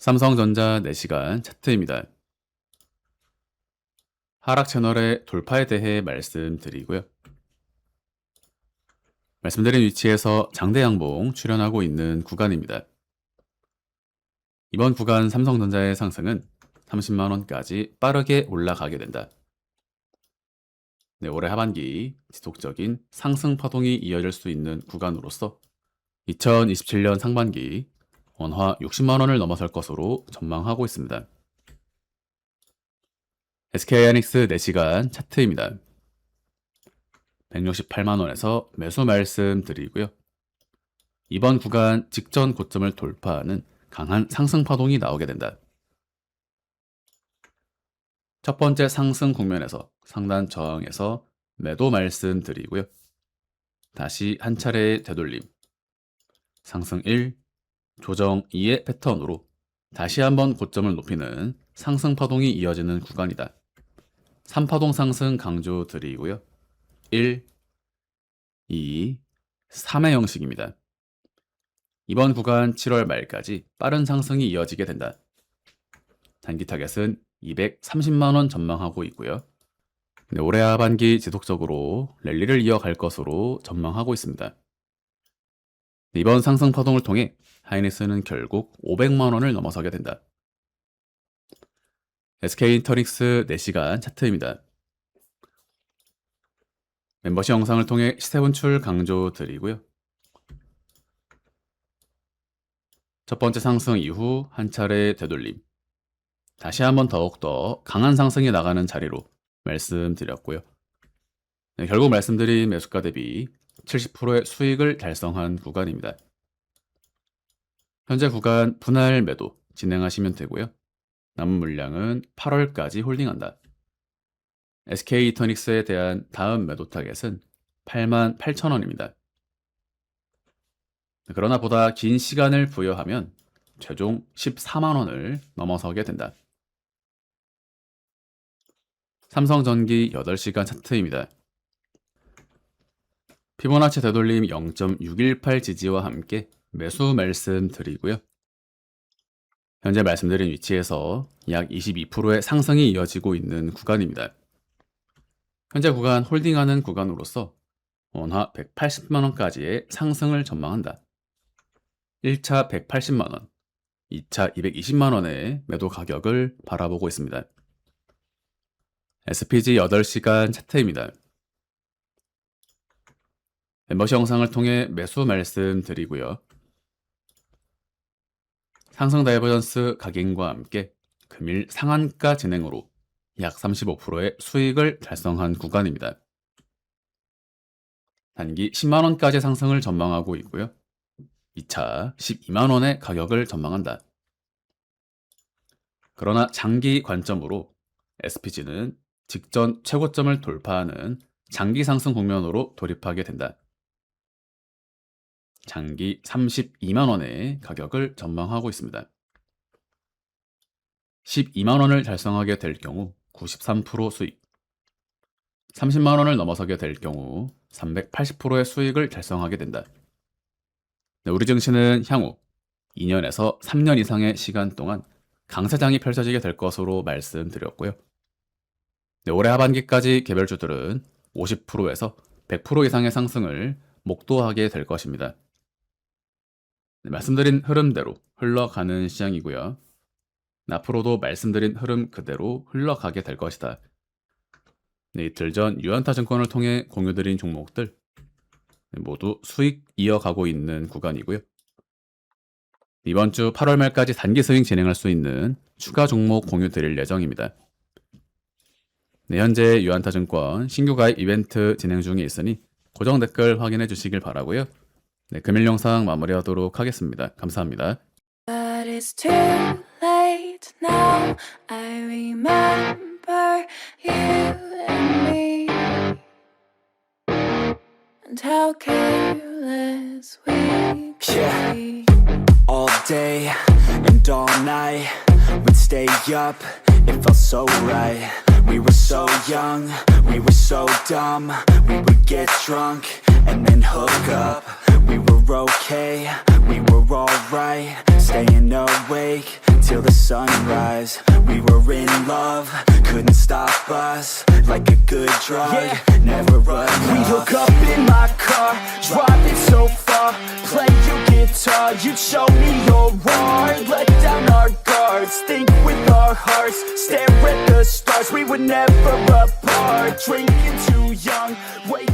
삼성전자 4시간 차트입니다. 하락 채널의 돌파에 대해 말씀드리고요. 말씀드린 위치에서 장대 양봉 출현하고 있는 구간입니다. 이번 구간 삼성전자의 상승은 30만원까지 빠르게 올라가게 된다. 올해 하반기 지속적인 상승 파동이 이어질 수 있는 구간으로서 2027년 상반기 원화 60만원을 넘어설 것으로 전망하고 있습니다. SK하이닉스 4시간 차트입니다. 168만원에서 매수 말씀드리고요. 이번 구간 직전 고점을 돌파하는 강한 상승 파동이 나오게 된다. 첫 번째 상승 국면에서 상단 저항에서 매도 말씀드리고요. 다시 한 차례의 되돌림, 상승 1, 조정 2의 패턴으로 다시 한번 고점을 높이는 상승 파동이 이어지는 구간이다. 3파동 상승 강조드리고요. 1, 2, 3의 형식입니다. 이번 구간 7월 말까지 빠른 상승이 이어지게 된다. 단기 타겟은 230만원 전망하고 있고요. 올해 하반기 지속적으로 랠리를 이어갈 것으로 전망하고 있습니다. 이번 상승 파동을 통해 하이닉스는 결국 500만원을 넘어서게 된다. SK하이닉스 4시간 차트입니다. 멤버십 영상을 통해 시세 분출 강조드리고요. 첫 번째 상승 이후 한 차례 되돌림, 다시 한번 더욱더 강한 상승이 나가는 자리로 말씀드렸고요. 결국 말씀드린 매수가 대비 70%의 수익을 달성한 구간입니다. 현재 구간 분할 매도 진행하시면 되고요. 남은 물량은 8월까지 홀딩한다. SK하이닉스에 대한 다음 매도 타겟은 88,000원입니다. 그러나 보다 긴 시간을 부여하면 최종 14만원을 넘어서게 된다. 삼성전기 8시간 차트입니다. 피보나치 되돌림 0.618 지지와 함께 매수 말씀드리고요. 현재 말씀드린 위치에서 약 22%의 상승이 이어지고 있는 구간입니다. 현재 구간 홀딩하는 구간으로서 원화 180만원까지의 상승을 전망한다. 1차 180만원, 2차 220만원의 매도 가격을 바라보고 있습니다. SPG 8시간 차트입니다. 멤버십 영상을 통해 매수 말씀드리고요. 상승 다이버전스 각인과 함께 금일 상한가 진행으로 약 35%의 수익을 달성한 구간입니다. 단기 10만원까지 상승을 전망하고 있고요. 2차 12만원의 가격을 전망한다. 그러나 장기 관점으로 SPG는 직전 최고점을 돌파하는 장기 상승 국면으로 돌입하게 된다. 장기 32만원의 가격을 전망하고 있습니다. 12만원을 달성하게 될 경우 93% 수익, 30만원을 넘어서게 될 경우 380%의 수익을 달성하게 된다. 우리 증시는 향후 2년에서 3년 이상의 시간 동안 강세장이 펼쳐지게 될 것으로 말씀드렸고요. 올해 하반기까지 개별주들은 50%에서 100% 이상의 상승을 목도하게 될 것입니다. 말씀드린 흐름대로 흘러가는 시장이고요. 앞으로도 말씀드린 흐름 그대로 흘러가게 될 것이다. 이틀 전 유한타증권을 통해 공유드린 종목들 모두 수익 이어가고 있는 구간이고요. 이번 주 8월 말까지 단기 스윙 진행할 수 있는 추가 종목 공유 드릴 예정입니다. 현재 유한타증권 신규 가입 이벤트 진행 중에 있으니 고정 댓글 확인해 주시길 바라고요. 금일 영상 마무리하도록 하겠습니다. 감사합니다. But it's too late now. I remember you and me, and how careless we could be. All day and all night, we'd stay up, it felt so right. We were so young, we were so dumb. We would get drunk and then hook up. We were okay, we were alright. Staying awake till the sunrise. We were in love, couldn't stop us. Like a good drug, never enough. We'd hook up in my car, driving so far. Play your guitar, you'd show me your art. Let down our guards, think with our hearts. Stare at the stars, we were never apart. Drinking too young, way